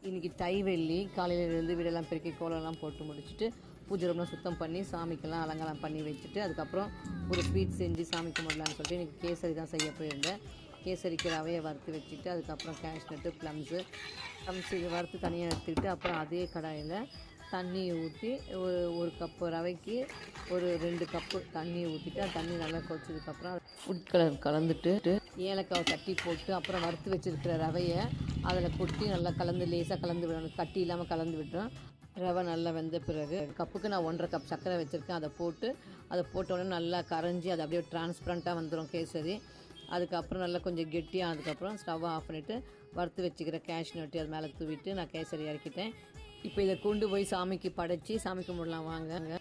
இன்றைக்கி தை வெள்ளி காலையிலேருந்து வீடெல்லாம் பெருக்கி கோலம்லாம் போட்டு முடிச்சுட்டு பூஜை ரூம்லாம் சுத்தம் பண்ணி சாமிக்கெல்லாம் அலங்காரம் பண்ணி வச்சுட்டு அதுக்கப்புறம் ஒரு ஸ்வீட் செஞ்சு சாமி கும்பிடலான்னு சொல்லிட்டு இன்றைக்கி கேசரி தான் செய்ய போயிருந்தேன். கேசரிக்கு ரவையை வறுத்து வச்சுட்டு அதுக்கப்புறம் கேஷ்நட்டு ப்ளம்ஸு இது வறுத்து தனியாக எடுத்துக்கிட்டு அப்புறம் அதே கடாயில் தண்ணி ஊற்றி ஒரு கப்பு ரவைக்கு ஒரு 2 கப்பு தண்ணி ஊற்றிட்டு அந்த தண்ணி நல்லா கொதிச்சதுக்கப்புறம் ஃபுட் கலர் கலந்துட்டு ஏலக்காவை தட்டி போட்டு அப்புறம் வறுத்து வச்சுருக்கிற ரவையை அதில் கொட்டி நல்லா கலந்து லேசாக கலந்து விடணும், கட்டி இல்லாமல் கலந்து விட்டுறோம். ரவை நல்லா வெந்த பிறகு கப்புக்கு நான் 1.5 கப் சர்க்கரை வச்சுருக்கேன். அதை போட்ட உடனே நல்லா கரைஞ்சி அது அப்படியே டிரான்ஸ்பரண்ட்டாக வந்துடும் கேசரி. அதுக்கப்புறம் நல்லா கொஞ்சம் கெட்டியாக அதுக்கப்புறம் ஸ்டவ்வை ஆஃப் பண்ணிவிட்டு வறுத்து வச்சுக்கிற கேஷ்நட்டு அது மேலே தூவிட்டு நான் கேசரி இறக்கிட்டேன். இப்போ இதை கொண்டு போய் சாமிக்கு படைச்சி சாமி கும்பிடலாம் வாங்க.